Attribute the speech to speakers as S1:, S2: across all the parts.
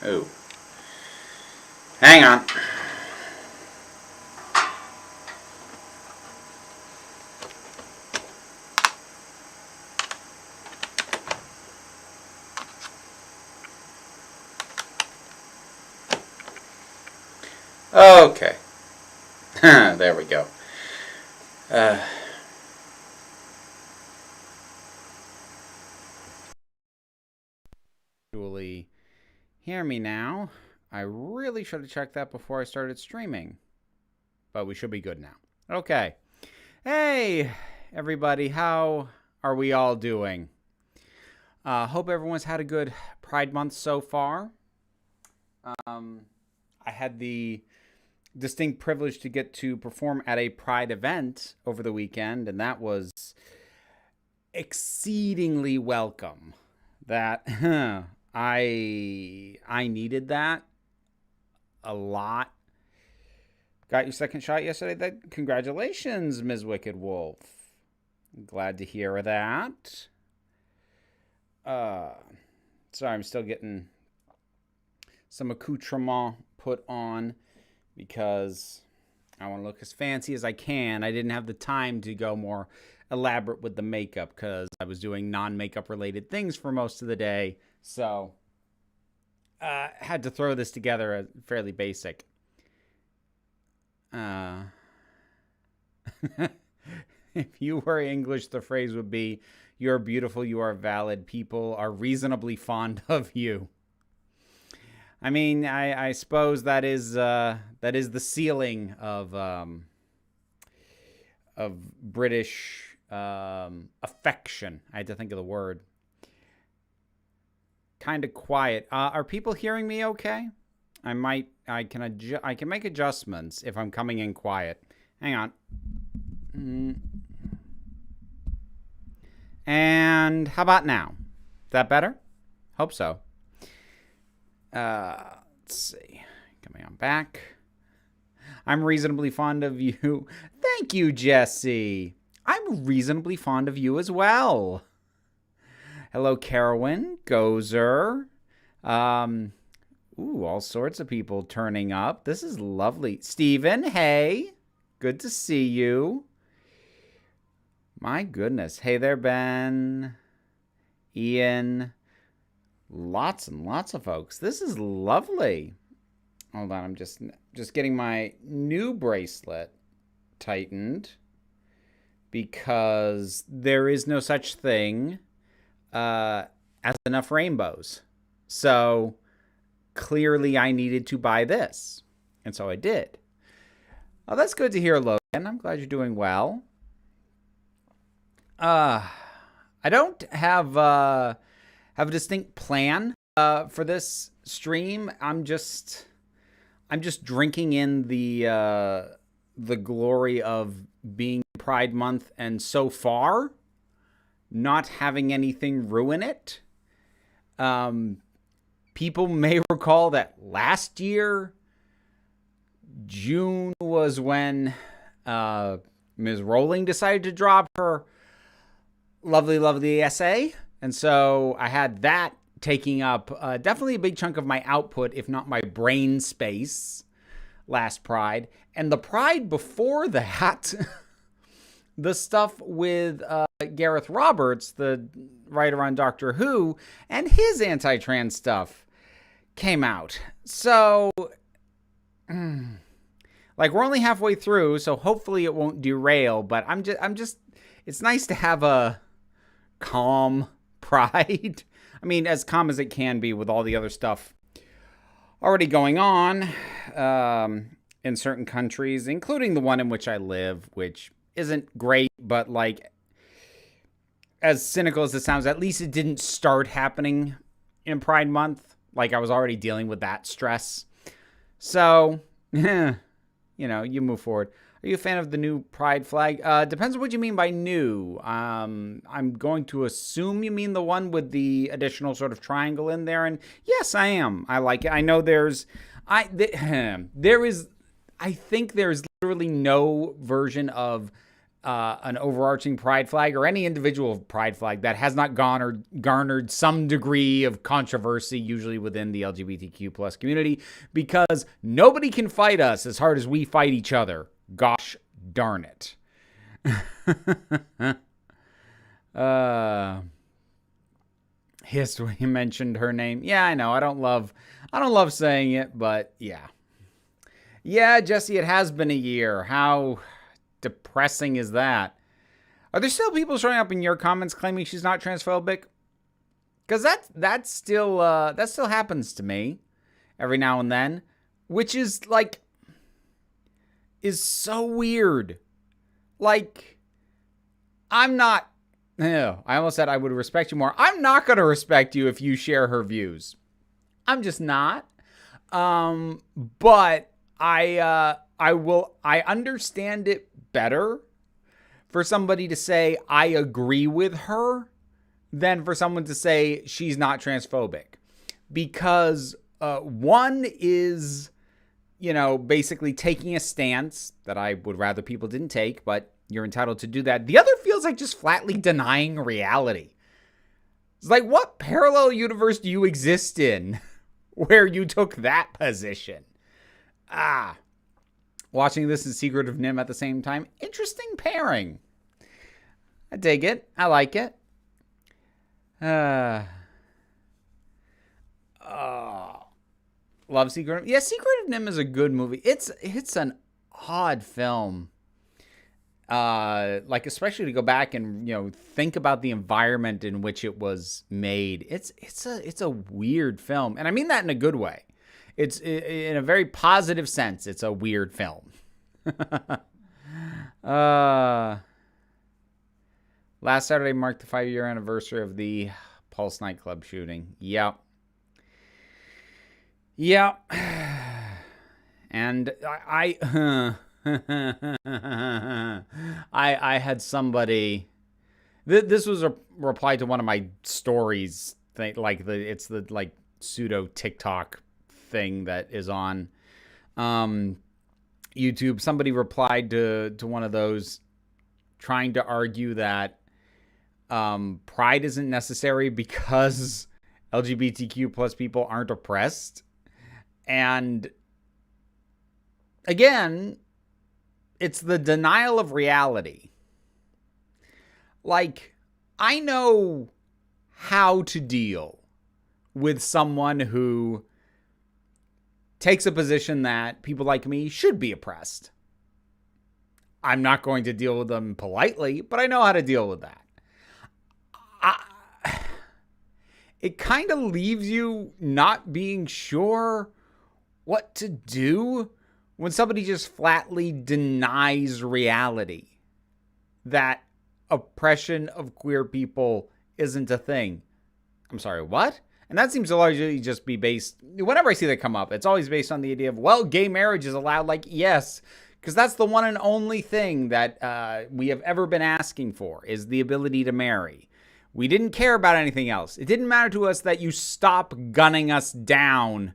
S1: Oh. Hang on. Okay. There we go. Actually, hear me now. I really should have checked that before I started streaming. But we should be good now. Okay. Hey, everybody. How are we all doing? Hope everyone's had a good Pride Month so far. I had the distinct privilege to get to perform at a Pride event over the weekend, and that was exceedingly welcome. That I needed that a lot. Got your second shot yesterday. Congratulations, Ms. Wicked Wolf. Glad to hear that. Sorry, I'm still getting some accoutrement put on because I want to look as fancy as I can. I didn't have the time to go more elaborate with the makeup because I was doing non-makeup related things for most of the day. So had to throw this together as fairly basic. If you were English, the phrase would be, "You're beautiful, you are valid, people are reasonably fond of you." I mean, I suppose that is the ceiling of British affection. I had to think of the word. Kind of quiet. Are people hearing me okay? I can make adjustments if I'm coming in quiet. Hang on. And how about now? Is that better? Hope so. Let's see. Coming on back. I'm reasonably fond of you. Thank you, Jesse. I'm reasonably fond of you as well. Hello, Carowin, Gozer. All sorts of people turning up. This is lovely. Steven, hey. Good to see you. My goodness. Hey there, Ben. Ian. Lots and lots of folks. This is lovely. Hold on, I'm just getting my new bracelet tightened because there is no such thing as enough rainbows. So clearly I needed to buy this. And so I did. Oh, that's good to hear, Logan. I'm glad you're doing well. I don't have a distinct plan for this stream. I'm just drinking in the glory of being Pride Month and so far not having anything ruin it. People may recall that last year, June was when Ms. Rowling decided to drop her lovely essay. And so I had that taking up definitely a big chunk of my output, if not my brain space, last Pride. And the Pride before that, the stuff with Gareth Roberts, the writer on Doctor Who, and his anti-trans stuff came out. So, like, we're only halfway through, so hopefully it won't derail. But I'm just, it's nice to have a calm Pride. I mean, as calm as it can be with all the other stuff already going on in certain countries, including the one in which I live, which isn't great, but like, as cynical as it sounds, at least it didn't start happening in Pride Month. Like, I was already dealing with that stress. So, you move forward. Are you a fan of the new Pride flag? Depends on what you mean by new. I'm going to assume you mean the one with the additional sort of triangle in there. And yes, I am. I like it. I know I think there's literally no version of an overarching pride flag or any individual pride flag that has not garnered some degree of controversy, usually within the LGBTQ plus community, because nobody can fight us as hard as we fight each other. Gosh darn it. History mentioned her name. Yeah, I know. I don't love saying it, but yeah. Yeah, Jesse, it has been a year. How depressing is that? Are there still people showing up in your comments claiming she's not transphobic? Because that still happens to me every now and then, which is so weird. Like, I'm not. I almost said I would respect you more. I'm not going to respect you if you share her views. I'm just not. But I understand it better for somebody to say I agree with her than for someone to say she's not transphobic. Because one is, basically taking a stance that I would rather people didn't take, but you're entitled to do that. The other feels like just flatly denying reality. It's like, what parallel universe do you exist in where you took that position? Watching this and Secret of Nim at the same time. Interesting pairing. I dig it. I like it. Love Secret of Nim. Yeah, Secret of Nim is a good movie. It's an odd film. Especially to go back and think about the environment in which it was made. It's a weird film, and I mean that in a good way. It's in a very positive sense. It's a weird film. Last Saturday marked the 5-year anniversary of the Pulse nightclub shooting. Yep. And I had somebody. This was a reply to one of my stories. It's the pseudo TikTok thing that is on YouTube. Somebody replied to one of those, trying to argue that pride isn't necessary because LGBTQ plus people aren't oppressed. And again, it's the denial of reality. I know how to deal with someone who takes a position that people like me should be oppressed. I'm not going to deal with them politely, but I know how to deal with that. It kind of leaves you not being sure what to do when somebody just flatly denies reality, that oppression of queer people isn't a thing. I'm sorry, what? And that seems to largely just be based, whenever I see that come up, it's always based on the idea of, well, gay marriage is allowed. Yes, because that's the one and only thing that we have ever been asking for, is the ability to marry. We didn't care about anything else. It didn't matter to us that you stop gunning us down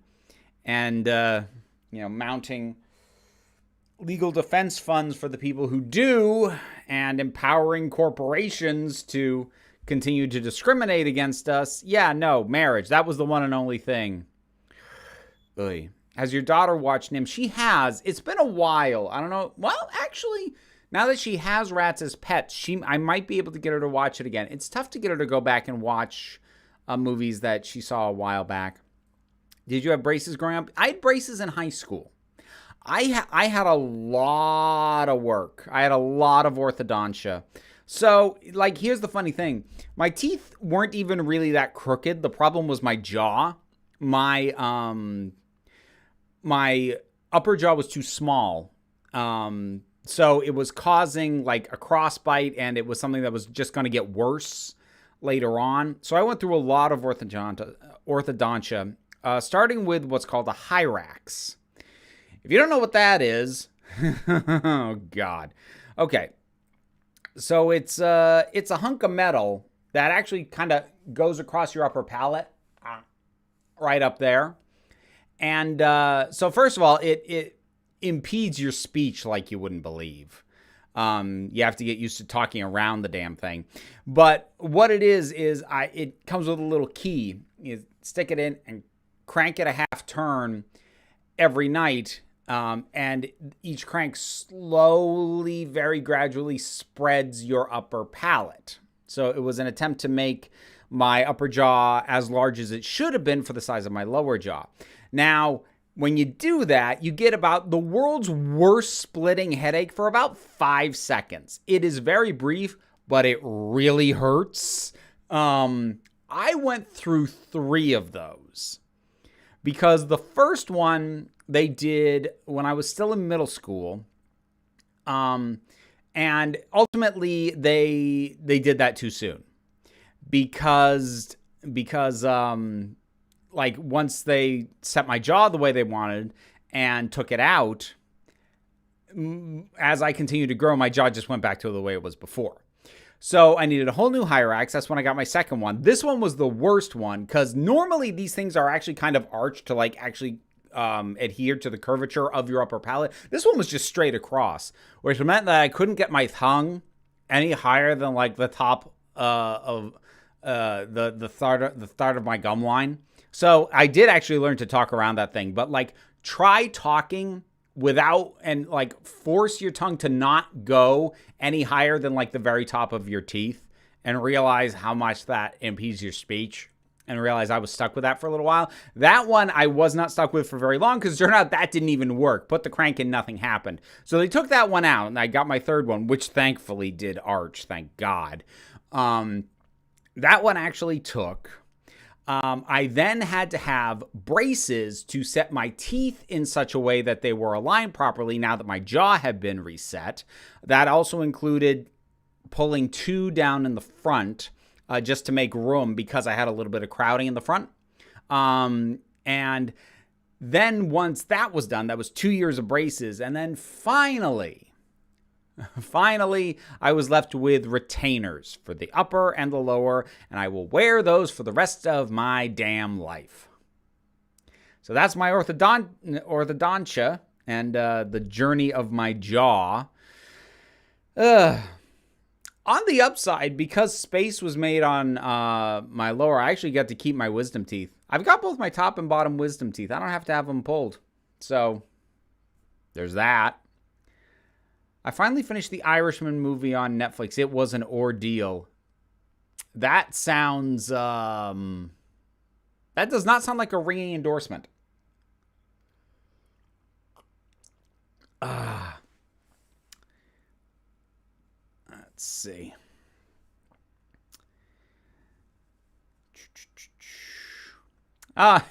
S1: and, mounting legal defense funds for the people who do, and empowering corporations to continue to discriminate against us. Yeah, no, marriage. That was the one and only thing. Ugh. Has your daughter watched Nim? She has. It's been a while. I don't know. Well, actually, now that she has rats as pets, I might be able to get her to watch it again. It's tough to get her to go back and watch movies that she saw a while back. Did you have braces growing up? I had braces in high school. I had a lot of work. I had a lot of orthodontia. So, here's the funny thing. My teeth weren't even really that crooked. The problem was my jaw. My upper jaw was too small. So it was causing a crossbite, and it was something that was just going to get worse later on. So I went through a lot of orthodontia, starting with what's called a hierarchies. If you don't know what that is, oh God. Okay. So it's a hunk of metal that actually kind of goes across your upper palate, right up there. And so first of all, it impedes your speech like you wouldn't believe. You have to get used to talking around the damn thing. But what it is it comes with a little key. You stick it in and crank it a half turn every night. And each crank slowly, very gradually spreads your upper palate. So it was an attempt to make my upper jaw as large as it should have been for the size of my lower jaw. Now, when you do that, you get about the world's worst splitting headache for about 5 seconds. It is very brief, but it really hurts. I went through 3 of those because the first one they did when I was still in middle school. And ultimately they did that too soon because like once they set my jaw the way they wanted and took it out, as I continued to grow, my jaw just went back to the way it was before. So I needed a whole new hierarchies. That's when I got my second one. This one was the worst one because normally these things are actually kind of arched to like actually adhere to the curvature of your upper palate. This one was just straight across, which meant that I couldn't get my tongue any higher than like the top of the start of my gum line. So I did actually learn to talk around that thing, but like try talking without and like force your tongue to not go any higher than like the very top of your teeth and realize how much that impedes your speech. And realized I was stuck with that for a little while. That one I was not stuck with for very long because it turned out that didn't even work. Put the crank in, nothing happened. So they took that one out and I got my third one, which thankfully did arch, thank God. That one actually took. I then had to have braces to set my teeth in such a way that they were aligned properly now that my jaw had been reset. That also included pulling 2 down in the front. Just to make room because I had a little bit of crowding in the front. And then once that was done, that was 2 years of braces. And then finally, I was left with retainers for the upper and the lower. And I will wear those for the rest of my damn life. So that's my orthodontia and the journey of my jaw. On the upside, because space was made on my lower, I actually got to keep my wisdom teeth. I've got both my top and bottom wisdom teeth. I don't have to have them pulled. So, there's that. I finally finished the Irishman movie on Netflix. It was an ordeal. That sounds... that does not sound like a ringing endorsement. Let's see. I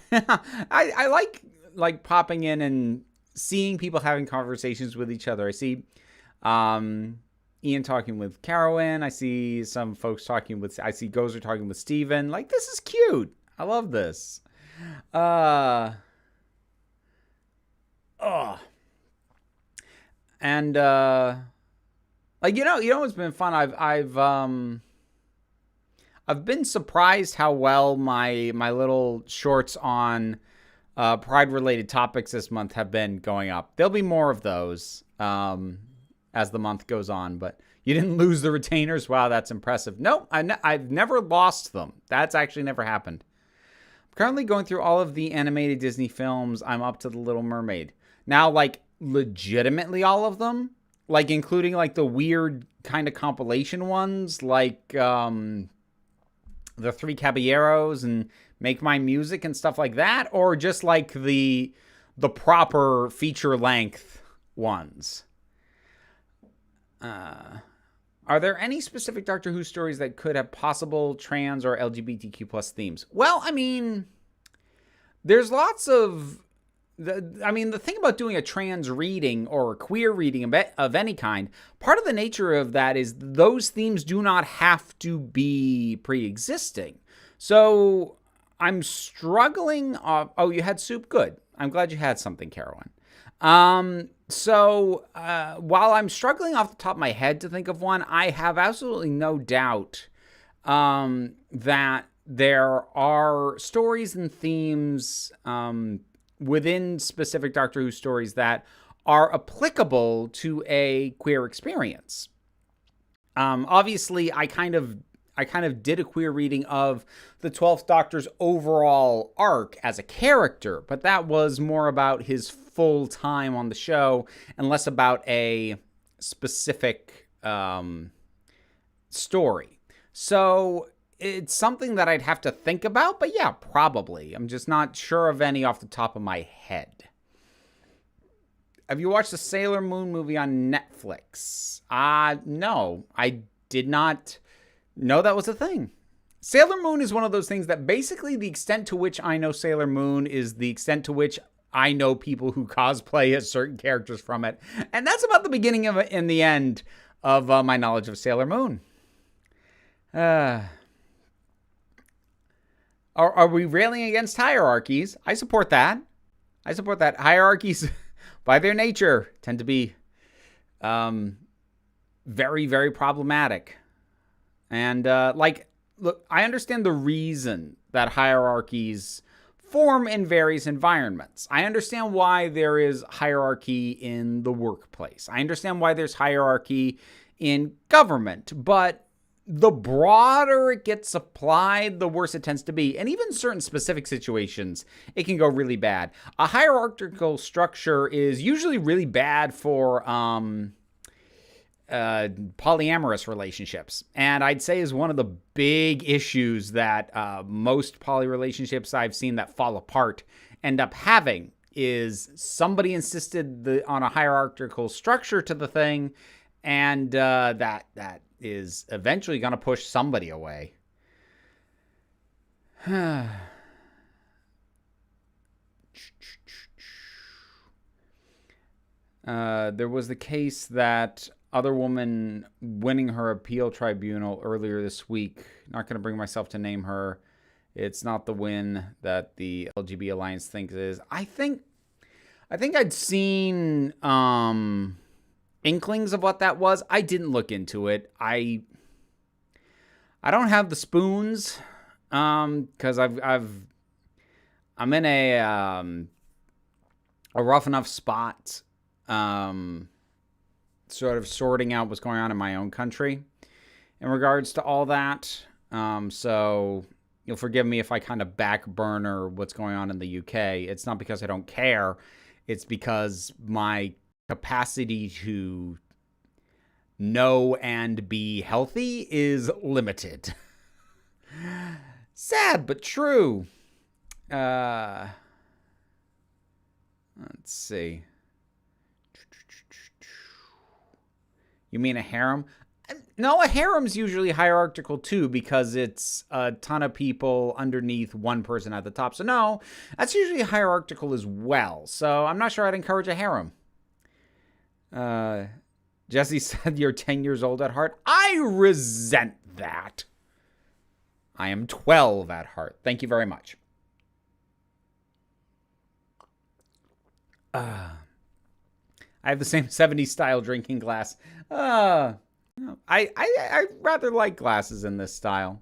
S1: like popping in and seeing people having conversations with each other. I see Ian talking with Carowin. I see some folks talking with... I see Gozer talking with Steven. Like, this is cute. I love this. And... like, you know, it's been fun. I've been surprised how well my little shorts on pride-related topics this month have been going up. There'll be more of those as the month goes on, but you didn't lose the retainers. Wow, that's impressive. Nope, I've never lost them. That's actually never happened. I'm currently going through all of the animated Disney films. I'm up to The Little Mermaid. Now, like, legitimately all of them? Like, including, like, the weird kind of compilation ones, like The Three Caballeros and Make My Music and stuff like that? Or just, like, the proper feature-length ones? Are there any specific Doctor Who stories that could have possible trans or LGBTQ plus themes? Well, I mean, there's lots of... the thing about doing a trans reading or a queer reading of any kind, part of the nature of that is those themes do not have to be pre-existing. So I'm struggling. You had soup? Good. I'm glad you had something, Carolyn. So while I'm struggling off the top of my head to think of one, I have absolutely no doubt that there are stories and themes within specific Doctor Who stories that are applicable to a queer experience. Obviously, I kind of did a queer reading of the 12th Doctor's overall arc as a character, but that was more about his full time on the show and less about a specific story. So it's something that I'd have to think about, but yeah, probably. I'm just not sure of any off the top of my head. Have you watched the Sailor Moon movie on Netflix? No, I did not know that was a thing. Sailor Moon is one of those things that basically the extent to which I know Sailor Moon is the extent to which I know people who cosplay as certain characters from it. And that's about the beginning of it and the end of my knowledge of Sailor Moon. Are we railing against hierarchies? I support that. Hierarchies, by their nature, tend to be very, very problematic. And, look, I understand the reason that hierarchies form in various environments. I understand why there is hierarchy in the workplace. I understand why there's hierarchy in government. But the broader it gets applied, the worse it tends to be. And even certain specific situations, it can go really bad. A hierarchical structure is usually really bad for polyamorous relationships. And I'd say is one of the big issues that most poly relationships I've seen that fall apart end up having is somebody insisted on a hierarchical structure to the thing, and that is eventually going to push somebody away. There was the case that other woman winning her appeal tribunal earlier this week. Not going to bring myself to name her. It's not the win that the LGBT Alliance thinks it is. I think I'd seen inklings of what that was. I didn't look into it. I don't have the spoons because I'm in a rough enough spot sort of sorting out what's going on in my own country in regards to all that. So you'll forgive me if I kind of back burner what's going on in the UK. It's not because I don't care. It's because my capacity to know and be healthy is limited. Sad, but true. Let's see. You mean a harem? No, a harem's usually hierarchical too because it's a ton of people underneath one person at the top. So no, that's usually hierarchical as well. So I'm not sure I'd encourage a harem. Jesse said you're 10 years old at heart. I resent that. I am 12 at heart. Thank you very much. I have the same 70s style drinking glass. I rather like glasses in this style.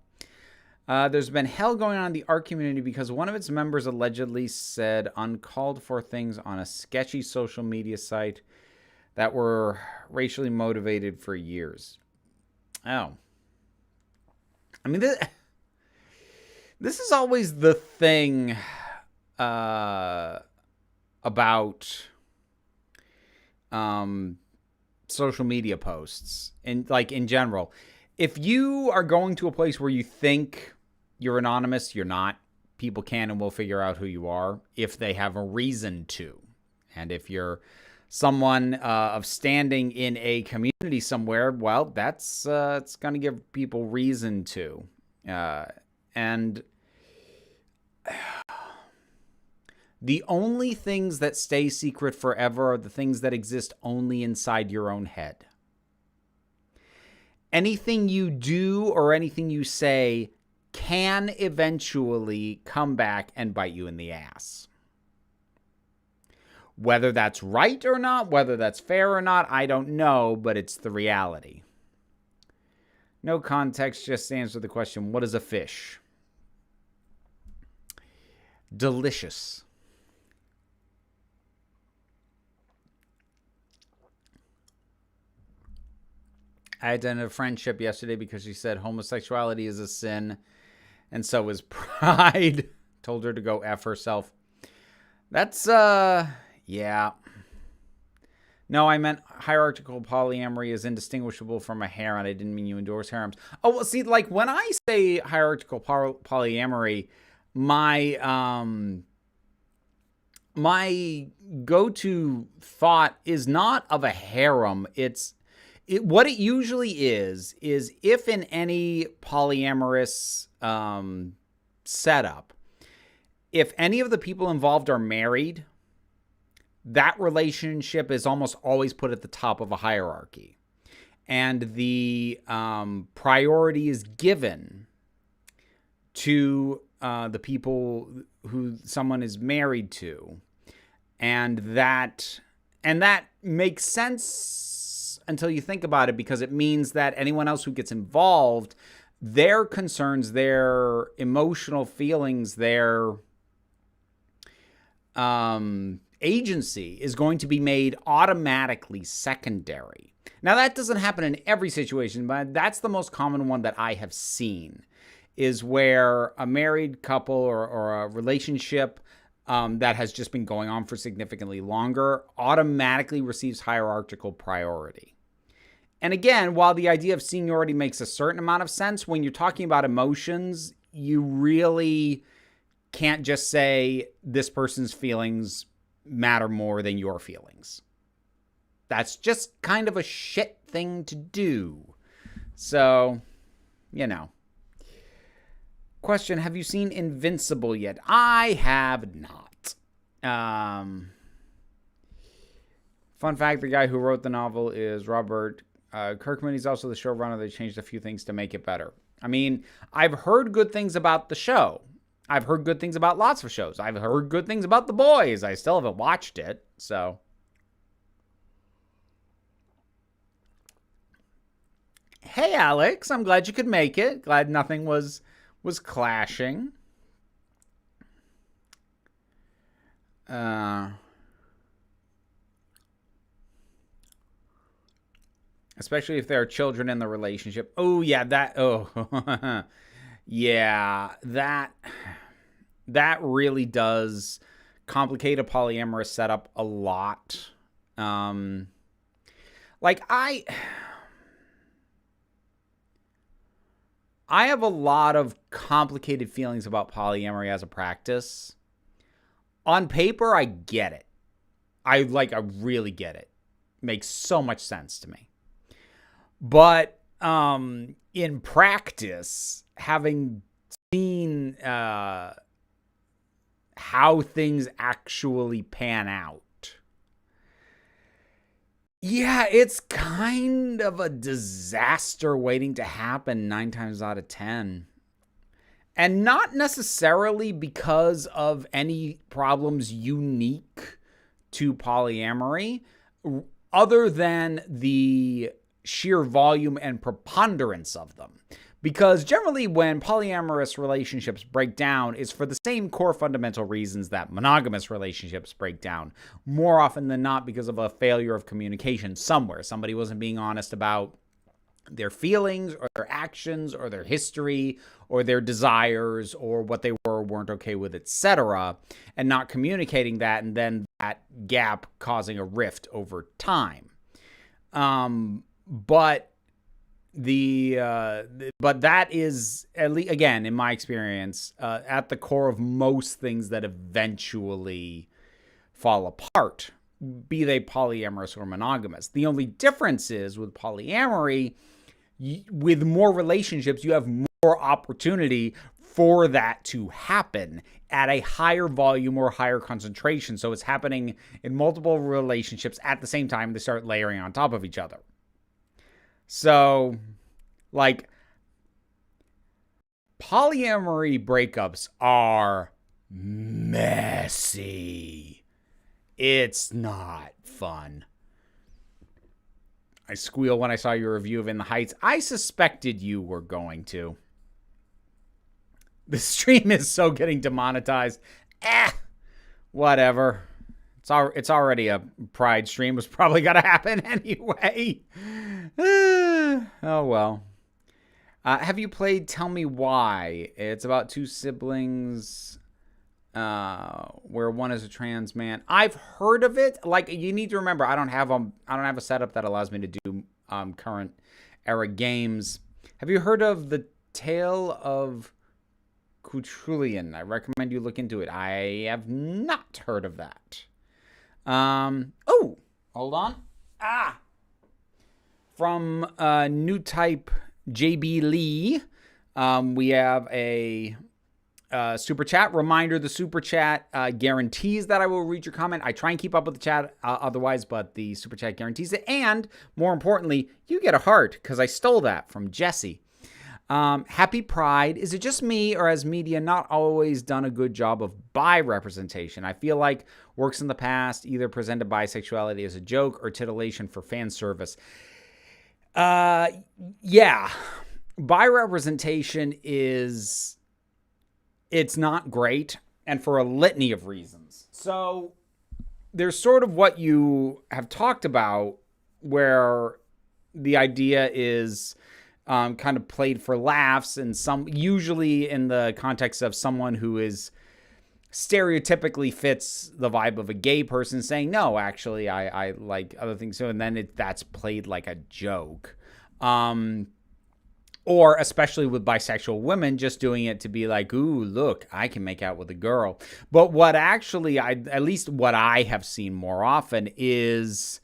S1: There's been hell going on in the art community because one of its members allegedly said uncalled for things on a sketchy social media site that were racially motivated for years. Oh. I mean, this is always the thing about social media posts and like in general. If you are going to a place where you think you're anonymous, you're not. People can and will figure out who you are if they have a reason to. And if you're someone of standing in a community somewhere, well, that's it's going to give people reason to. And the only things that stay secret forever are the things that exist only inside your own head. Anything you do or anything you say can eventually come back and bite you in the ass. Whether that's right or not, whether that's fair or not, I don't know, but it's the reality. No context, just answer the question, what is a fish? Delicious. I had to end a friendship yesterday because she said homosexuality is a sin, and so is pride. Told her to go F herself. That's, yeah. No, I meant hierarchical polyamory is indistinguishable from a harem. I didn't mean you endorse harems. Oh, well, see, like, when I say hierarchical polyamory, my my go-to thought is not of a harem. What it usually is if in any polyamorous setup, if any of the people involved are married, that relationship is almost always put at the top of a hierarchy. And the priority is given to the people who someone is married to. And that makes sense until you think about it, because it means that anyone else who gets involved, their concerns, their emotional feelings, their agency is going to be made automatically secondary. Now, that doesn't happen in every situation, but that's the most common one that I have seen, is where a married couple or a relationship that has just been going on for significantly longer automatically receives hierarchical priority. And again, while the idea of seniority makes a certain amount of sense, when you're talking about emotions, you really can't just say this person's feelings matter more than your feelings. That's just kind of a shit thing to do. So, you know. Question, have you seen Invincible yet? I have not. Fun fact, the guy who wrote the novel is Robert Kirkman. He's also the showrunner. They changed a few things to make it better. I mean, I've heard good things about the show. I've heard good things about lots of shows. I've heard good things about The Boys. I still haven't watched it, so. Hey, Alex. I'm glad you could make it. Glad nothing was clashing. Especially if there are children in the relationship. Oh, yeah, yeah, that really does complicate a polyamorous setup a lot. Like, I have a lot of complicated feelings about polyamory as a practice. On paper, I get it. I really get it. Makes so much sense to me. But in practice, having seen how things actually pan out, yeah, it's kind of a disaster waiting to happen 9 times out of 10. And not necessarily because of any problems unique to polyamory, other than the sheer volume and preponderance of them. Because generally when polyamorous relationships break down, it's for the same core fundamental reasons that monogamous relationships break down. More often than not because of a failure of communication somewhere. Somebody wasn't being honest about their feelings or their actions or their history or their desires or what they were or weren't okay with, etc. And not communicating that, and then that gap causing a rift over time. But that is, at least, again, in my experience, at the core of most things that eventually fall apart, be they polyamorous or monogamous. The only difference is with polyamory, with more relationships, you have more opportunity for that to happen at a higher volume or higher concentration. So it's happening in multiple relationships at the same time. They start layering on top of each other. So, like, polyamory breakups are messy. It's not fun. I squealed when I saw your review of In the Heights. I suspected you were going to. The stream is so getting demonetized. Whatever. It's already a pride stream. It's probably got to happen anyway. Oh, well. Have you played Tell Me Why? It's about two siblings where one is a trans man. I've heard of it. Like, you need to remember, I don't have a setup that allows me to do current era games. Have you heard of The Tale of Cuchulian? I recommend you look into it. I have not heard of that. Oh, hold on. From New Type JB Lee, we have a super chat. Reminder, the super chat guarantees that I will read your comment. I try and keep up with the chat otherwise, but the super chat guarantees it. And more importantly, you get a heart because I stole that from Jesse. Happy Pride. Is it just me, or has media not always done a good job of bi representation? I feel like works in the past either presented bisexuality as a joke or titillation for fan service. Yeah. Bi representation it's not great, and for a litany of reasons. So there's sort of what you have talked about, where the idea is kind of played for laughs, and usually in the context of someone who is stereotypically fits the vibe of a gay person saying, no, actually, I like other things. So, and then that's played like a joke. Or especially with bisexual women, just doing it to be like, ooh, look, I can make out with a girl. But what actually, at least what I have seen more often, is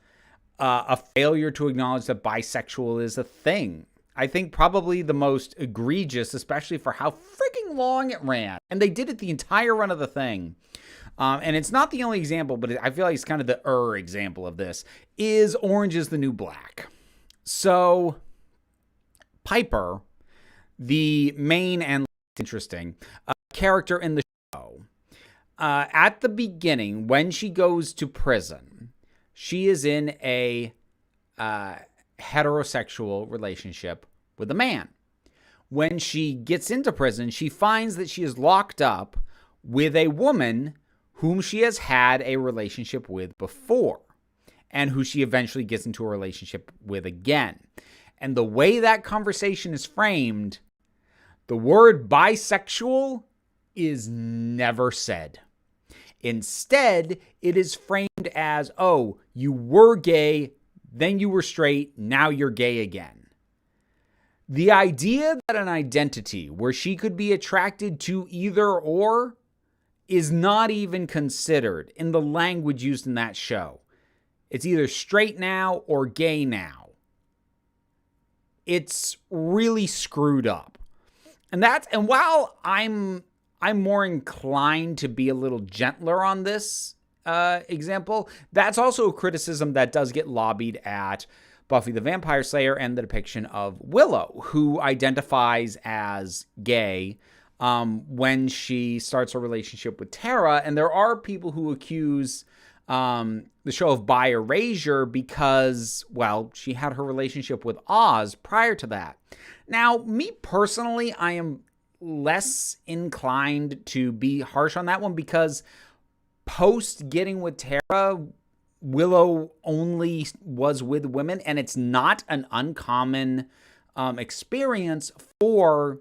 S1: a failure to acknowledge that bisexual is a thing. I think probably the most egregious, especially for how freaking long it ran. And they did it the entire run of the thing. And it's not the only example, but I feel like it's kind of the example of this, is Orange is the New Black. So Piper, the main and interesting character in the show, at the beginning, when she goes to prison, she is in a heterosexual relationship with a man. When she gets into prison, she finds that she is locked up with a woman whom she has had a relationship with before, and who she eventually gets into a relationship with again. And the way that conversation is framed, the word bisexual is never said. Instead, it is framed as, oh, you were gay, then you were straight, now you're gay again. The idea that an identity where she could be attracted to either or is not even considered in the language used in that show. It's either straight now or gay now. It's really screwed up. And while I'm more inclined to be a little gentler on this example, that's also a criticism that does get lobbied at Buffy the Vampire Slayer and the depiction of Willow, who identifies as gay when she starts a relationship with Tara. And there are people who accuse the show of bi erasure because, well, she had her relationship with Oz prior to that. Now, me personally, I am less inclined to be harsh on that one, because post getting with Tara, Willow only was with women, and it's not an uncommon experience for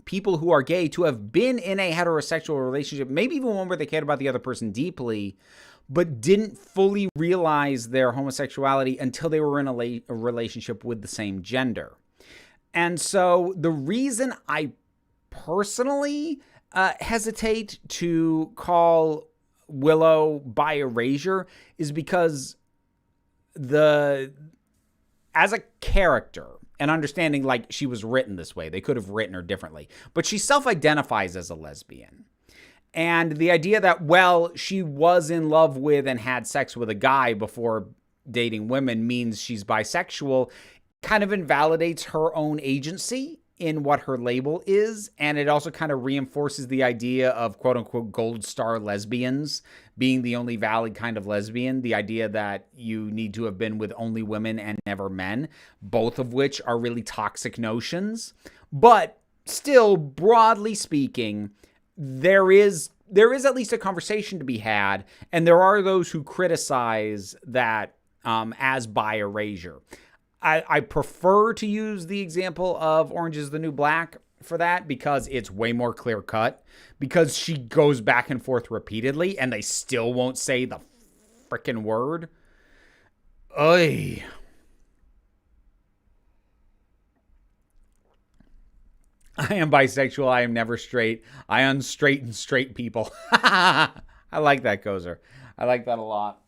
S1: people who are gay to have been in a heterosexual relationship, maybe even one where they cared about the other person deeply, but didn't fully realize their homosexuality until they were in a relationship with the same gender. And so the reason I personally hesitate to call Willow bi erasure is because as a character, and understanding like she was written this way, they could have written her differently, but she self-identifies as a lesbian. And the idea that, well, she was in love with and had sex with a guy before dating women means she's bisexual kind of invalidates her own agency in what her label is. And it also kind of reinforces the idea of quote unquote gold star lesbians being the only valid kind of lesbian. The idea that you need to have been with only women and never men, both of which are really toxic notions. But still, broadly speaking, there is at least a conversation to be had. And there are those who criticize that as bi erasure. I prefer to use the example of Orange is the New Black for that because it's way more clear cut, because she goes back and forth repeatedly and they still won't say the freaking word. Oy. I am bisexual. I am never straight. I unstraighten straight people. I like that, Gozer. I like that a lot.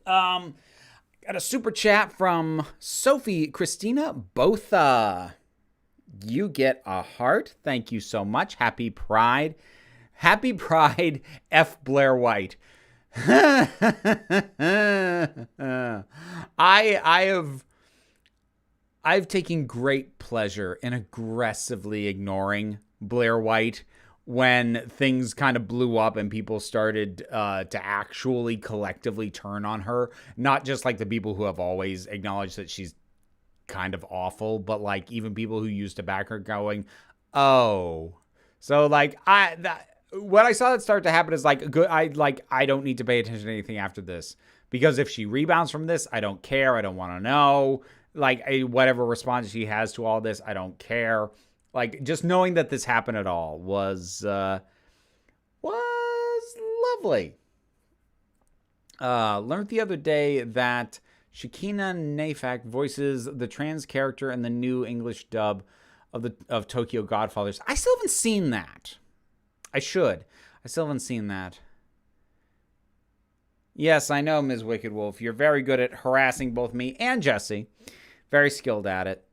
S1: Got a super chat from Sophie Christina Botha. You get a heart. Thank you so much. Happy Pride. Happy Pride, F. Blair White. I've taken great pleasure in aggressively ignoring Blair White when things kind of blew up and people started to actually collectively turn on her. Not just like the people who have always acknowledged that she's kind of awful, but like even people who used to back her going, oh. So like what I saw that start to happen is like, good. I don't need to pay attention to anything after this, because if she rebounds from this, I don't care. I don't want to know. Like whatever response she has to all this, I don't care. Like just knowing that this happened at all was lovely. Learned the other day that Shakina Nafak voices the trans character in the new English dub of Tokyo Godfathers. I still haven't seen that. I should. I still haven't seen that. Yes, I know, Ms. Wicked Wolf. You're very good at harassing both me and Jesse. Very skilled at it.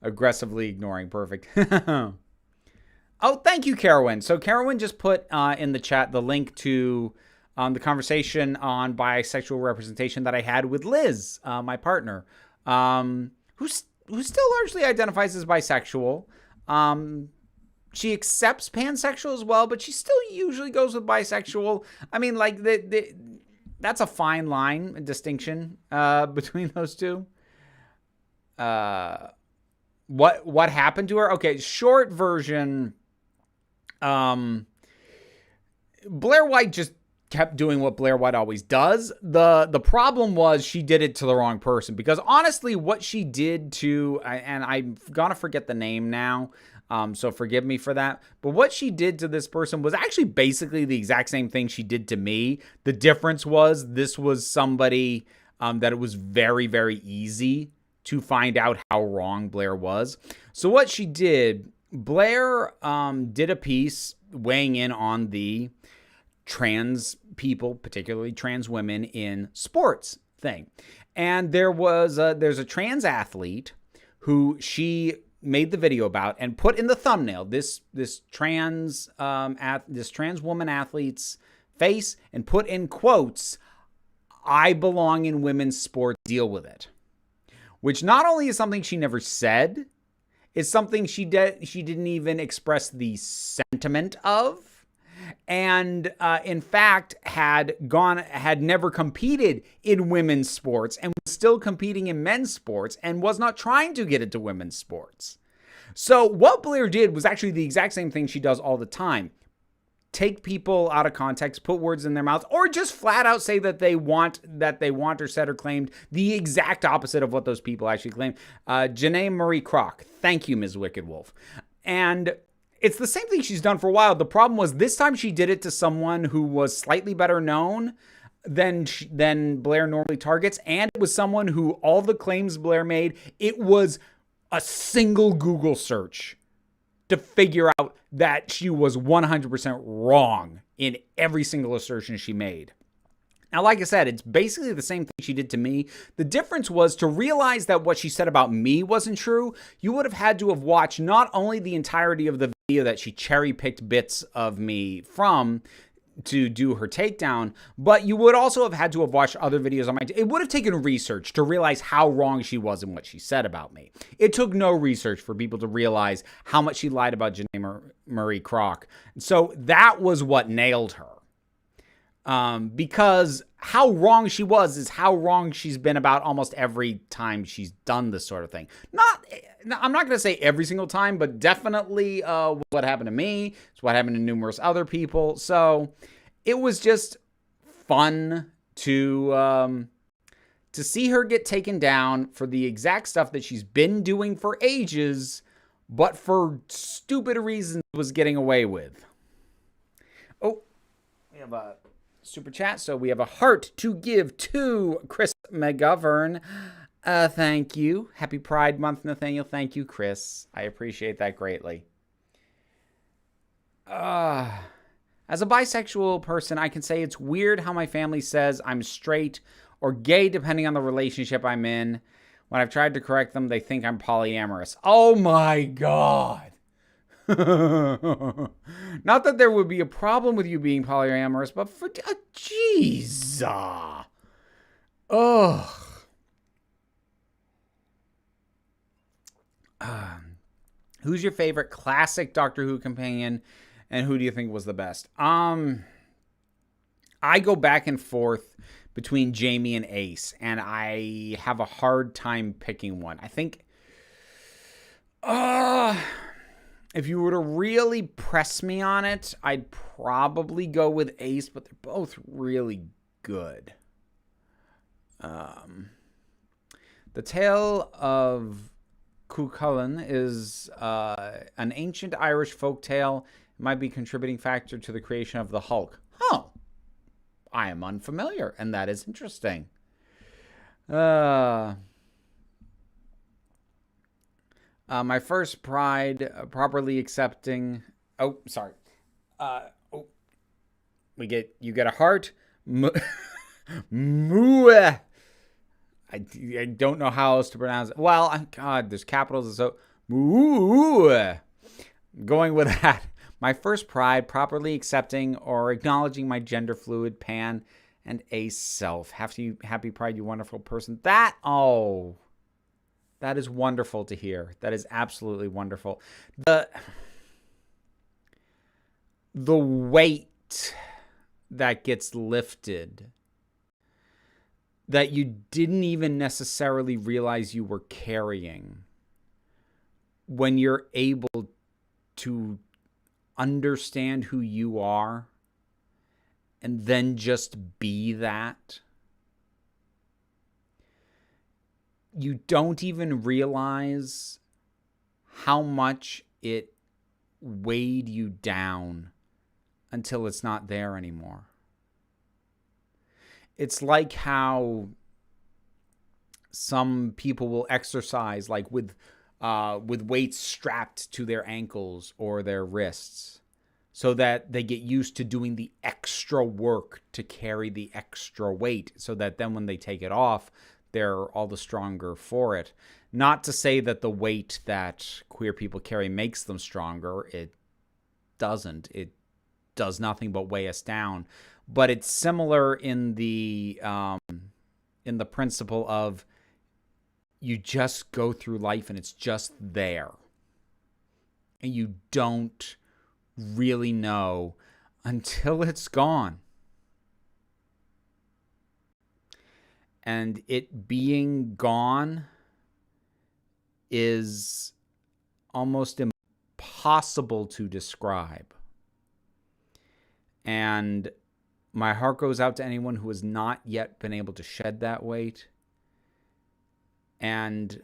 S1: Aggressively ignoring. Perfect. Oh, thank you, Carowin. So Carowin just put in the chat the link to the conversation on bisexual representation that I had with Liz, my partner, who still largely identifies as bisexual. She accepts pansexual as well, but she still usually goes with bisexual. I mean, like, that's a fine line, a distinction between those two. What happened to her? Okay, short version. Blair White just kept doing what Blair White always does. The problem was she did it to the wrong person, because honestly, what she did to, and I'm gonna forget the name now, so forgive me for that, but what she did to this person was actually basically the exact same thing she did to me. The difference was this was somebody that it was very, very easy to find out how wrong Blair was. So what she did, Blair did a piece weighing in on the trans people, particularly trans women in sports thing. And there's a trans athlete who she made the video about and put in the thumbnail this trans woman athlete's face and put in quotes, "I belong in women's sports, deal with it." Which not only is something she never said, it's something she didn't even express the sentiment of, and in fact had never competed in women's sports and was still competing in men's sports and was not trying to get into women's sports. So what Blair did was actually the exact same thing she does all the time. Take people out of context, put words in their mouths, or just flat out say that they want or said or claimed the exact opposite of what those people actually claim. Janae Marie Kroc. Thank you, Ms. Wicked Wolf. And it's the same thing she's done for a while. The problem was this time she did it to someone who was slightly better known than Blair normally targets. And it was someone who all the claims Blair made, it was a single Google search to figure out that she was 100% wrong in every single assertion she made. Now, like I said, it's basically the same thing she did to me. The difference was to realize that what she said about me wasn't true. You would have had to have watched not only the entirety of the video that she cherry-picked bits of me from to do her takedown, but you would also have had to have watched other videos on my... It would have taken research to realize how wrong she was in what she said about me. It took no research for people to realize how much she lied about Janae Marie Kroc. So that was what nailed her. Because how wrong she was is how wrong she's been about almost every time she's done this sort of thing. I'm not going to say every single time, but definitely what happened to me. It's what happened to numerous other people. So it was just fun to see her get taken down for the exact stuff that she's been doing for ages, but for stupid reasons was getting away with. Oh, we have a super chat, so we have a heart to give to Chris McGovern. Thank you. Happy Pride Month, Nathaniel. Thank you, Chris. I appreciate that greatly. As a bisexual person, I can say it's weird how my family says I'm straight or gay depending on the relationship I'm in. When I've tried to correct them, they think I'm polyamorous. Oh my God. Not that there would be a problem with you being polyamorous, but for jeez. Ugh. Who's your favorite classic Doctor Who companion, and who do you think was the best? I go back and forth between Jamie and Ace, and I have a hard time picking one. I think if you were to really press me on it, I'd probably go with Ace, but they're both really good. The Tale of Cuchulainn is an ancient Irish folktale. It might be a contributing factor to the creation of the Hulk. Oh, I am unfamiliar, and that is interesting. My first pride, properly accepting. Oh, sorry. You get a heart. I don't know how else to pronounce it. Well, God, there's capitals and so. Going with that. My first pride, properly accepting or acknowledging my gender fluid, pan, and ace self. Happy Pride, you wonderful person. That is wonderful to hear. That is absolutely wonderful. The weight that gets lifted that you didn't even necessarily realize you were carrying when you're able to understand who you are and then just be that. You don't even realize how much it weighed you down until it's not there anymore. It's like how some people will exercise like with weights strapped to their ankles or their wrists so that they get used to doing the extra work to carry the extra weight so that then when they take it off, they're all the stronger for it. Not to say that the weight that queer people carry makes them stronger. It doesn't. It does nothing but weigh us down. But it's similar in the principle of you just go through life and it's just there. And you don't really know until it's gone. And it being gone is almost impossible to describe. And my heart goes out to anyone who has not yet been able to shed that weight. And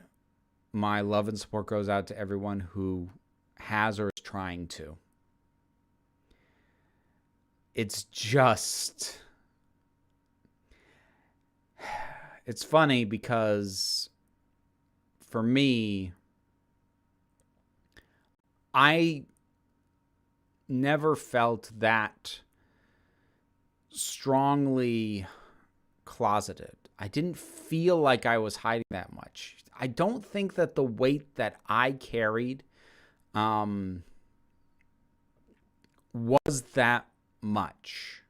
S1: my love and support goes out to everyone who has or is trying to. It's just... It's funny because for me, I never felt that strongly closeted. I didn't feel like I was hiding that much. I don't think that the weight that I carried was that much.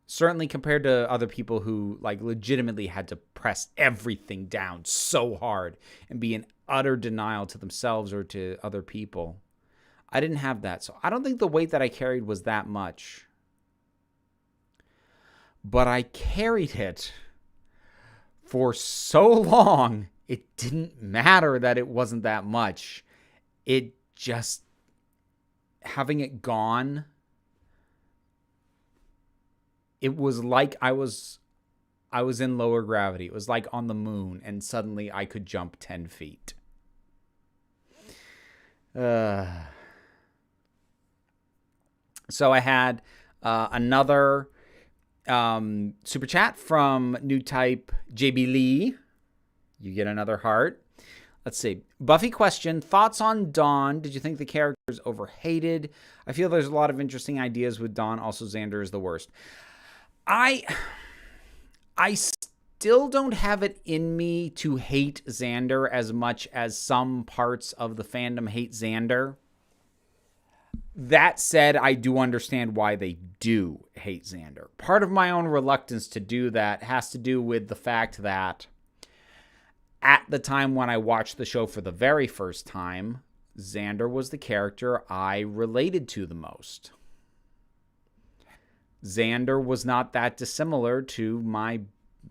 S1: Certainly compared to other people who like legitimately had to press everything down so hard and be in utter denial to themselves or to other people. I didn't have that. So I don't think the weight that I carried was that much. But I carried it for so long, it didn't matter that it wasn't that much. It just, having it gone it was like I was in lower gravity. It was like on the moon, and suddenly I could jump 10 feet. So I had another super chat from new type JB Lee. You get another heart. Let's see. Buffy question. Thoughts on Dawn? Did you think the character is overhated? I feel there's a lot of interesting ideas with Dawn. Also, Xander is the worst. I still don't have it in me to hate Xander as much as some parts of the fandom hate Xander. That said, I do understand why they do hate Xander. Part of my own reluctance to do that has to do with the fact that at the time when I watched the show for the very first time, Xander was the character I related to the most. Xander was not that dissimilar to my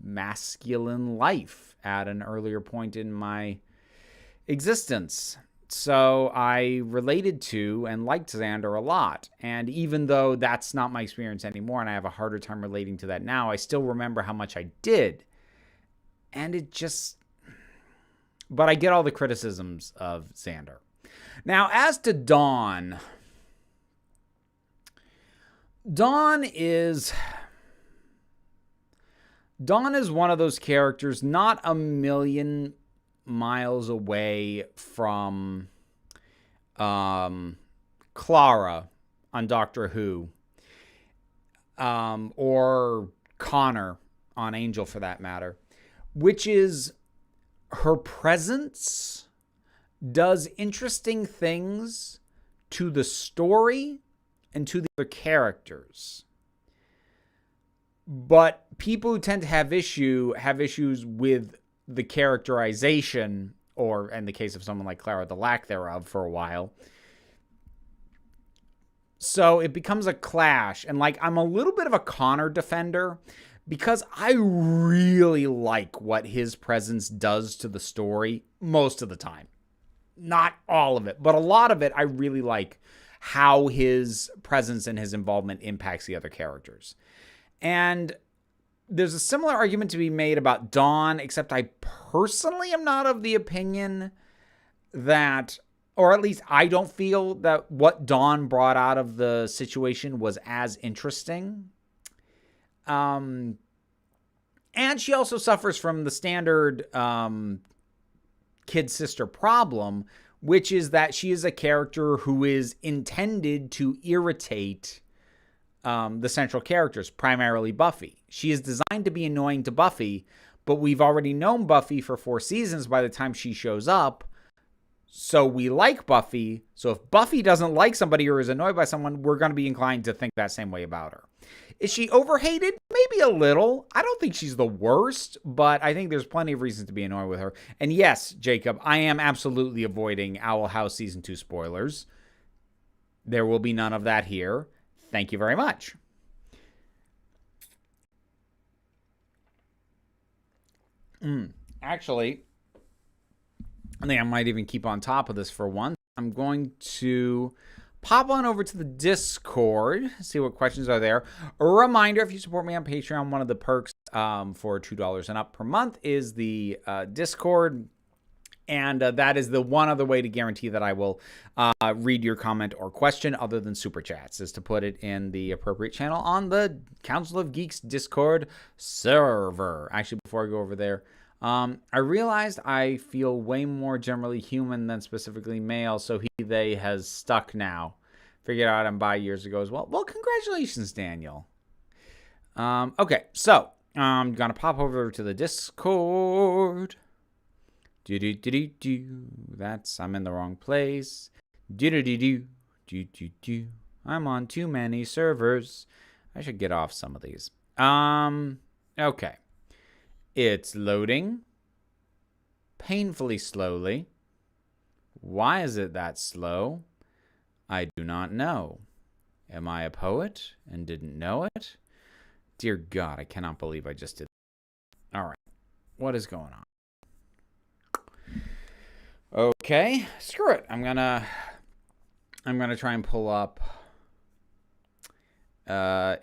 S1: masculine life at an earlier point in my existence. So I related to and liked Xander a lot. And even though that's not my experience anymore and I have a harder time relating to that now, I still remember how much I did. And it just... But I get all the criticisms of Xander. Now, as to Dawn... Dawn is one of those characters not a million miles away from Clara on Doctor Who, or Connor on Angel for that matter, which is her presence does interesting things to the story and to the other characters. But people who tend to have issues with the characterization, or in the case of someone like Clara, the lack thereof for a while. So it becomes a clash. And like, I'm a little bit of a Connor defender because I really like what his presence does to the story most of the time. Not all of it, but a lot of it I really like how his presence and his involvement impacts the other characters. And there's a similar argument to be made about Dawn, except I personally am not of the opinion that, or at least I don't feel that what Dawn brought out of the situation was as interesting. And she also suffers from the standard kid sister problem, which is that she is a character who is intended to irritate the central characters, primarily Buffy. She is designed to be annoying to Buffy, but we've already known Buffy for 4 seasons by the time she shows up, so we like Buffy. So if Buffy doesn't like somebody or is annoyed by someone, we're going to be inclined to think that same way about her. Is she overhated? Maybe a little. I don't think she's the worst, but I think there's plenty of reasons to be annoyed with her. And yes, Jacob, I am absolutely avoiding Owl House Season 2 spoilers. There will be none of that here. Thank you very much. Actually, I think I might even keep on top of this for one. I'm going to pop on over to the Discord, see what questions are there. A reminder, if you support me on Patreon, one of the perks for $2 and up per month is the Discord. And that is the one other way to guarantee that I will read your comment or question other than super chats, is to put it in the appropriate channel on the Council of Geeks Discord server. Actually, before I go over there, I realized I feel way more generally human than specifically male, so they has stuck now. Figured out I'm bi years ago as well. Well, congratulations, Daniel. Okay, so I'm going to pop over to the Discord. That's, I'm in the wrong place. I'm on too many servers. I should get off some of these. Okay. It's loading. Painfully slowly. Why is it that slow? I do not know. Am I a poet and didn't know it? Dear God, I cannot believe I just did that. All right. What is going on? Okay, screw it. I'm gonna try and pull up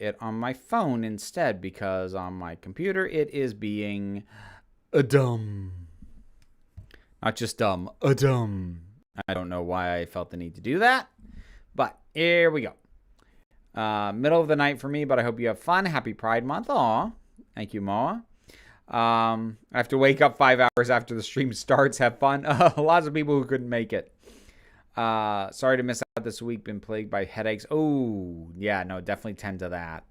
S1: it on my phone instead, because on my computer it is being dumb. Not just dumb, dumb. I don't know why I felt the need to do that, but here we go. Middle of the night for me, but I hope you have fun. Happy Pride Month. Aw, thank you, Moa. I have to wake up 5 hours after the stream starts. Have fun. Lots of people who couldn't make it. Sorry to miss out this week. Been plagued by headaches. Oh, yeah, no, definitely tend to that.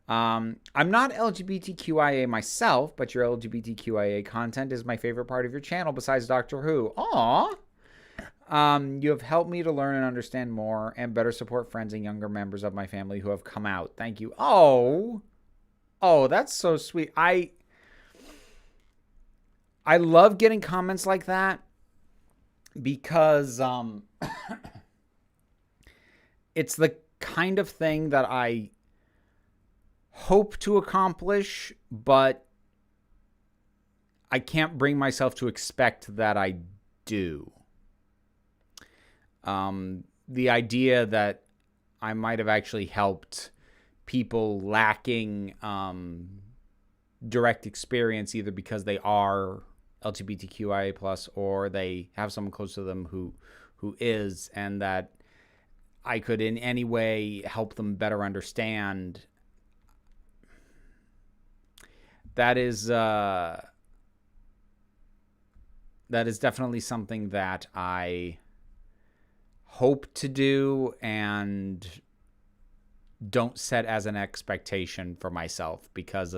S1: I'm not LGBTQIA myself, but your LGBTQIA content is my favorite part of your channel besides Doctor Who. Aw. You have helped me to learn and understand more and better support friends and younger members of my family who have come out. Thank you. Oh, that's so sweet. I love getting comments like that because it's the kind of thing that I hope to accomplish, but I can't bring myself to expect that I do. The idea that I might have actually helped people lacking direct experience, either because they are LGBTQIA plus or they have someone close to them who is, and that I could in any way help them better understand. That is definitely something that I hope to do and don't set as an expectation for myself, because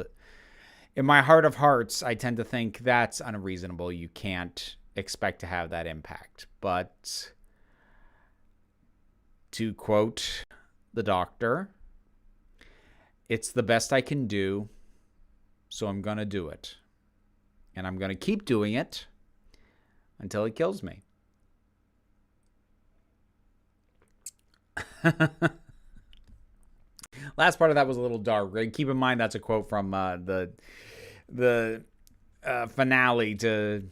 S1: in my heart of hearts, I tend to think that's unreasonable. You can't expect to have that impact. But to quote the doctor, it's the best I can do, so I'm going to do it. And I'm going to keep doing it until it kills me. Last part of that was a little dark. Right? Keep in mind that's a quote from the finale to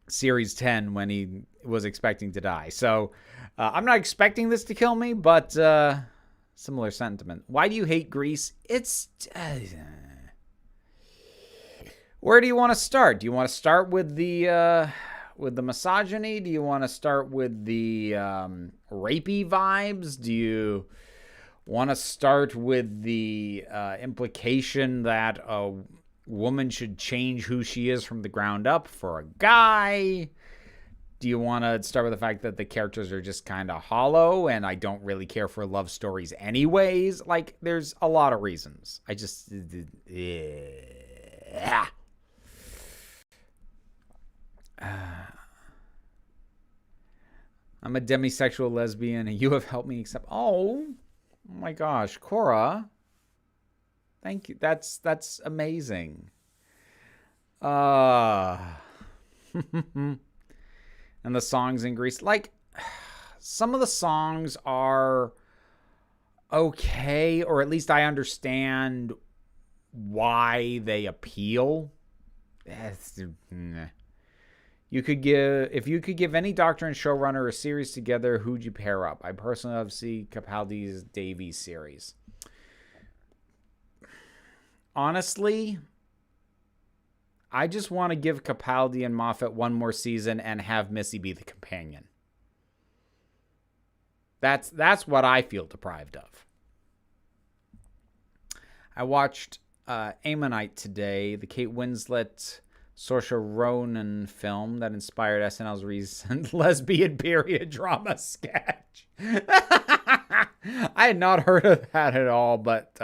S1: series 10 when he was expecting to die. So I'm not expecting this to kill me, but similar sentiment. Why do you hate Greece? It's where do you want to start? Do you want to start with the misogyny? Do you want to start with the rapey vibes? Do you want to start with the implication that a woman should change who she is from the ground up for a guy? Do you want to start with the fact that the characters are just kind of hollow and I don't really care for love stories anyways? Like, there's a lot of reasons. I just... I'm a demisexual lesbian and you have helped me accept... Oh my gosh, Cora. Thank you. That's amazing. And the songs in Greece, like, some of the songs are okay, or at least I understand why they appeal. You could give, if you could give any doctor and showrunner a series together, who'd you pair up? I personally love to see Capaldi's Davies series. Honestly, I just want to give Capaldi and Moffat one more season and have Missy be the companion. That's what I feel deprived of. I watched Ammonite today, the Kate Winslet Saoirse Ronan film that inspired SNL's recent lesbian period drama sketch. I had not heard of that at all, but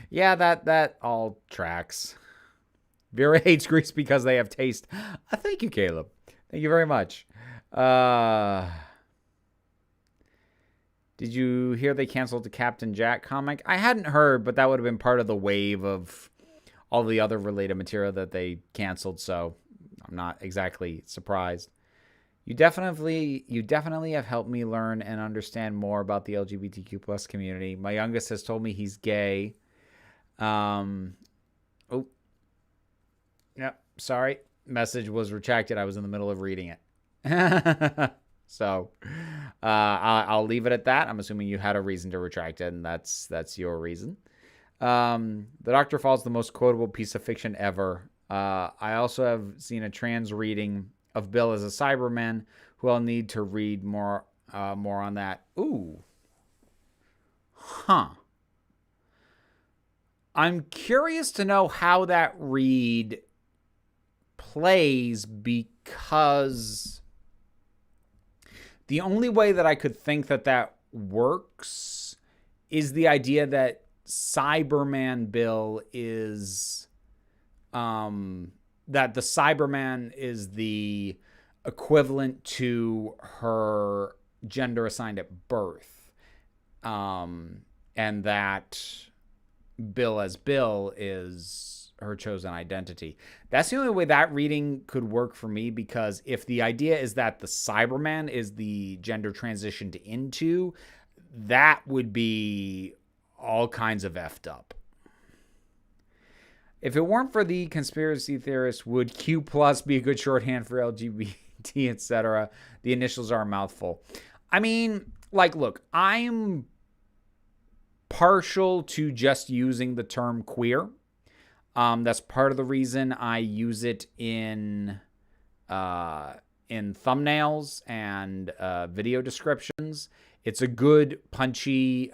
S1: yeah, that all tracks. Vera hates Greece because they have taste. Thank you, Caleb. Thank you very much. Did you hear they canceled the Captain Jack comic? I hadn't heard, but that would have been part of the wave of all the other related material that they canceled, so I'm not exactly surprised. You definitely have helped me learn and understand more about the LGBTQ plus community. My youngest has told me he's gay. Yep, sorry. Message was retracted. I was in the middle of reading it. So I'll leave it at that. I'm assuming you had a reason to retract it, and that's your reason. The Doctor Falls, the most quotable piece of fiction ever. I also have seen a trans reading of Bill as a Cyberman, who I'll need to read more on that. Ooh. Huh. I'm curious to know how that read plays, because the only way that I could think that works is the idea that Cyberman Bill is that the Cyberman is the equivalent to her gender assigned at birth, and that Bill as Bill is her chosen identity. That's the only way that reading could work for me, because if the idea is that the Cyberman is the gender transitioned into, that would be all kinds of effed up. If it weren't for the conspiracy theorists, would Q plus be a good shorthand for LGBT, etc.? The initials are a mouthful. I mean, like, look, I'm partial to just using the term queer. That's part of the reason I use it in thumbnails and video descriptions. It's a good, punchy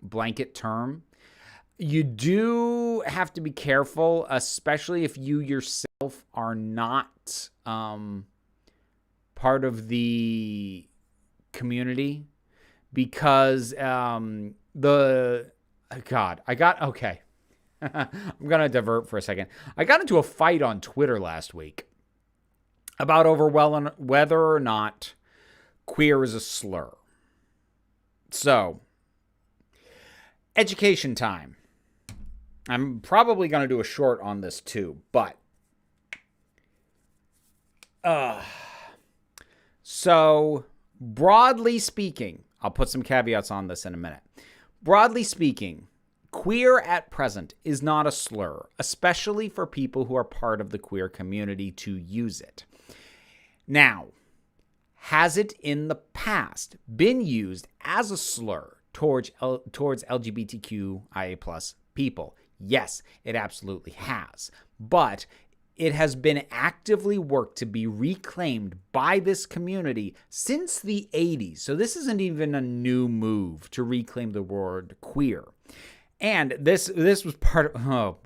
S1: blanket term. You do have to be careful, especially if you yourself are not part of the community, because I'm going to divert for a second. I got into a fight on Twitter last week about whether or not queer is a slur. So, education time. I'm probably going to do a short on this too, but so broadly speaking, I'll put some caveats on this in a minute. Broadly speaking, queer at present is not a slur, especially for people who are part of the queer community to use it. Now, has it in the past been used as a slur towards LGBTQIA+ people? Yes, it absolutely has. But it has been actively worked to be reclaimed by this community since the 80s. So this isn't even a new move to reclaim the word queer. And this was part of,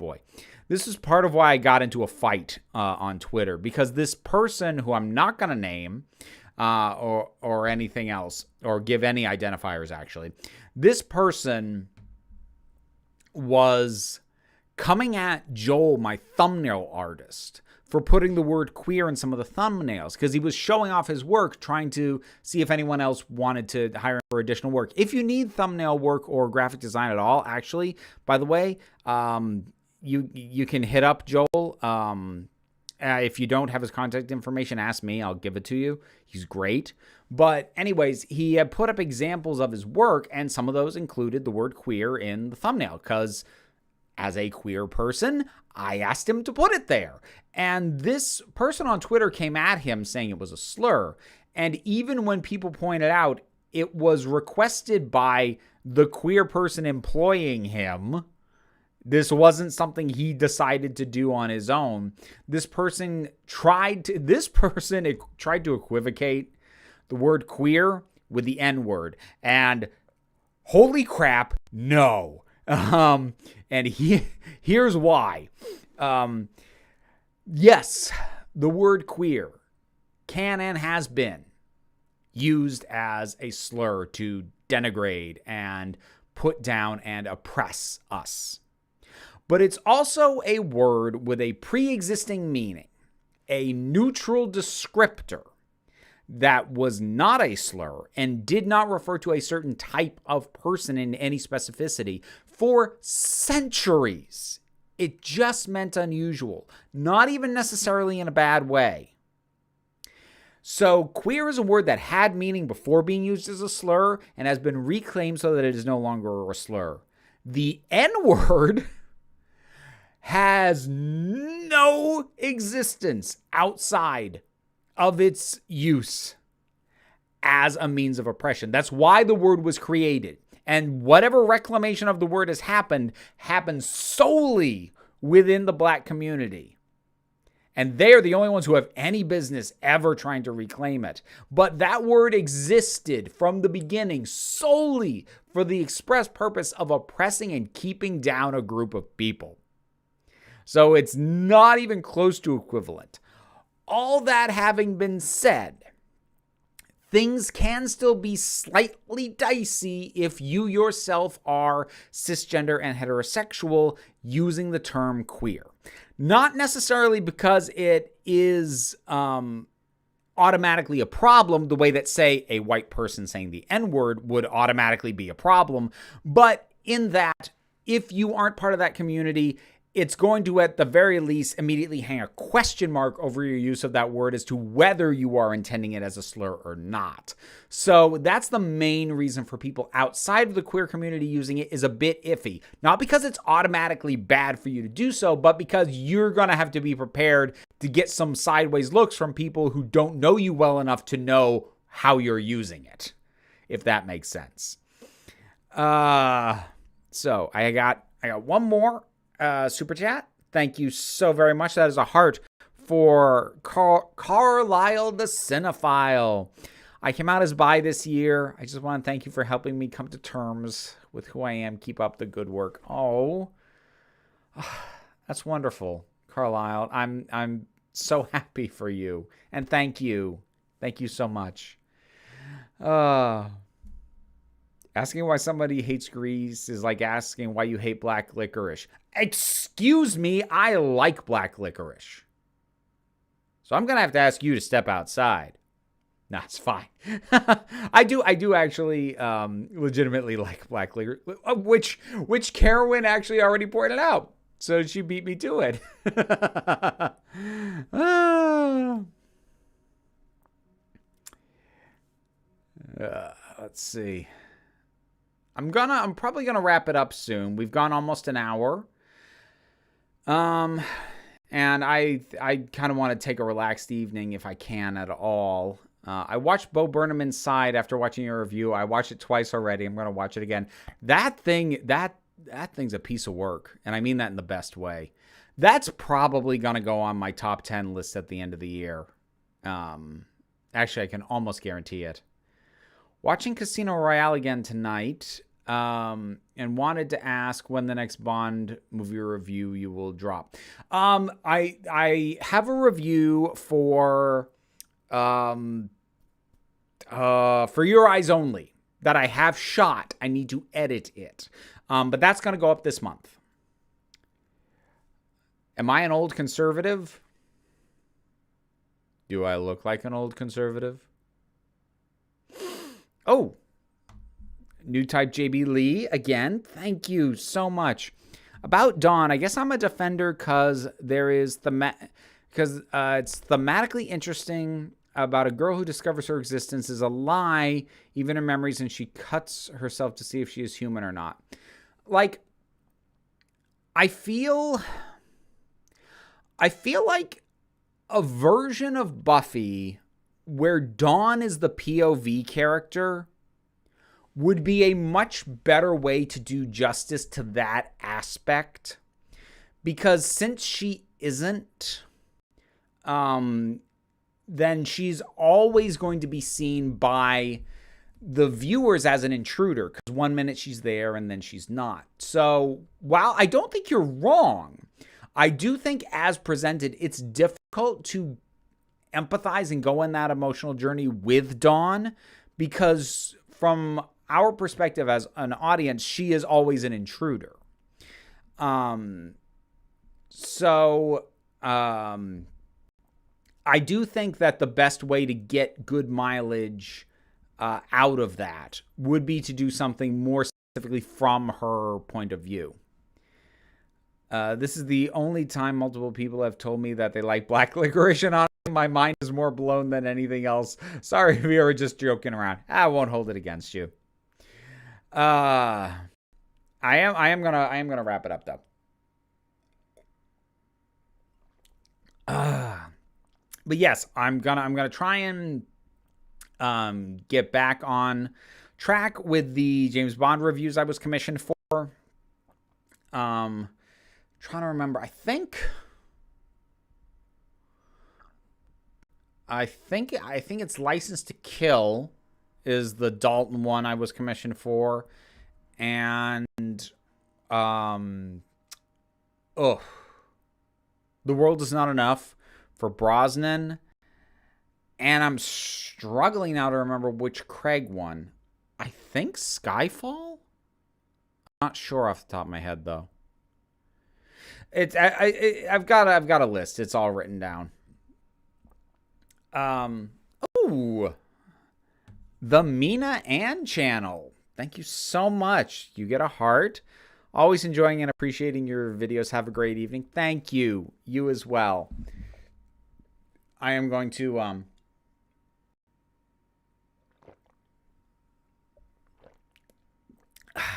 S1: this is part of why I got into a fight on Twitter, because this person, who I'm not going to name or anything else, or give any identifiers actually, this person was coming at Joel, my thumbnail artist, for putting the word queer in some of the thumbnails, because he was showing off his work, trying to see if anyone else wanted to hire him for additional work. If you need thumbnail work or graphic design at all, actually, by the way, you can hit up Joel. If you don't have his contact information, ask me. I'll give it to you. He's great. But anyways, he had put up examples of his work, and some of those included the word queer in the thumbnail, because as a queer person, I asked him to put it there. And this person on Twitter came at him saying it was a slur. And even when people pointed out it was requested by the queer person employing him, this wasn't something he decided to do on his own. This person tried to equivocate the word queer with the N-word. And holy crap, no. And here's why. Yes, the word queer can and has been used as a slur to denigrate and put down and oppress us. But it's also a word with a pre-existing meaning, a neutral descriptor that was not a slur and did not refer to a certain type of person in any specificity for centuries. It just meant unusual, not even necessarily in a bad way. So queer is a word that had meaning before being used as a slur and has been reclaimed so that it is no longer a slur. The N-word has no existence outside of its use as a means of oppression. That's why the word was created. And whatever reclamation of the word has happened solely within the black community. And they're the only ones who have any business ever trying to reclaim it. But that word existed from the beginning solely for the express purpose of oppressing and keeping down a group of people. So it's not even close to equivalent. All that having been said, things can still be slightly dicey if you yourself are cisgender and heterosexual using the term queer. Not necessarily because it is automatically a problem the way that, say, a white person saying the N-word would automatically be a problem, but in that if you aren't part of that community, it's going to, at the very least, immediately hang a question mark over your use of that word as to whether you are intending it as a slur or not. So that's the main reason for people outside of the queer community using it is a bit iffy. Not because it's automatically bad for you to do so, but because you're going to have to be prepared to get some sideways looks from people who don't know you well enough to know how you're using it, if that makes sense. So I got one more super chat. Thank you so very much. That is a heart for Carlisle the Cinephile. I came out as bi this year. I just want to thank you for helping me come to terms with who I am. Keep up the good work. Oh, that's wonderful, Carlisle. I'm so happy for you, and thank you so much. Asking why somebody hates Grease is like asking why you hate black licorice. Excuse me, I like black licorice. So I'm going to have to ask you to step outside. No, it's fine. I do actually legitimately like black licorice, which Carolyn actually already pointed out. So she beat me to it. Let's see. I'm probably gonna wrap it up soon. We've gone almost an hour. And I kind of want to take a relaxed evening if I can at all. I watched Bo Burnham Inside after watching your review. I watched it twice already. I'm gonna watch it again. That thing's a piece of work, and I mean that in the best way. That's probably gonna go on my top 10 list at the end of the year. Actually, I can almost guarantee it. Watching Casino Royale again tonight. And wanted to ask when the next Bond movie review you will drop. I have a review for Your Eyes Only that I have shot. I need to edit it. But that's going to go up this month. Am I an old conservative? Do I look like an old conservative? Oh, new type JB Lee again. Thank you so much. About Dawn, I guess I'm a defender because it's thematically interesting about a girl who discovers her existence is a lie, even in memories, and she cuts herself to see if she is human or not. Like, I feel like a version of Buffy where Dawn is the POV character would be a much better way to do justice to that aspect. Because since she isn't, then she's always going to be seen by the viewers as an intruder. Because 1 minute she's there and then she's not. So while I don't think you're wrong, I do think as presented, it's difficult to empathize and go on that emotional journey with Dawn. Because from our perspective as an audience, she is always an intruder. I do think that the best way to get good mileage out of that would be to do something more specifically from her point of view. This is the only time multiple people have told me that they like black licorice, and honestly, my mind is more blown than anything else. Sorry if we were just joking around. I won't hold it against you. I am gonna wrap it up though. But yes, I'm gonna try and get back on track with the James Bond reviews I was commissioned for. Trying to remember. I think it's License to Kill is the Dalton one I was commissioned for, and The World Is Not Enough for Brosnan, and I'm struggling now to remember which Craig one. I think Skyfall. I'm not sure off the top of my head though. I've got a list. It's all written down. The Mina Ann channel. Thank you so much. You get a heart. Always enjoying and appreciating your videos. Have a great evening. Thank you. You as well. I am going to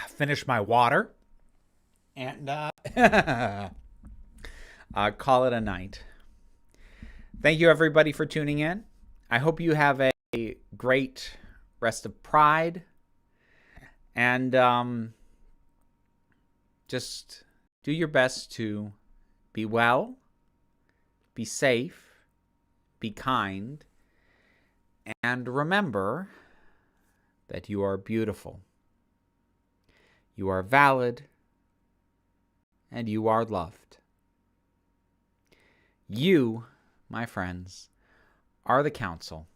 S1: finish my water and call it a night. Thank you everybody for tuning in. I hope you have a great rest of Pride, and just do your best to be well, be safe, be kind, and remember that you are beautiful, you are valid, and you are loved. You, my friends, are the council,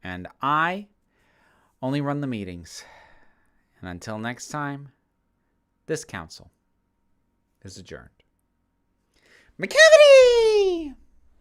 S1: and I only run the meetings. And until next time, this council is adjourned. McCavity!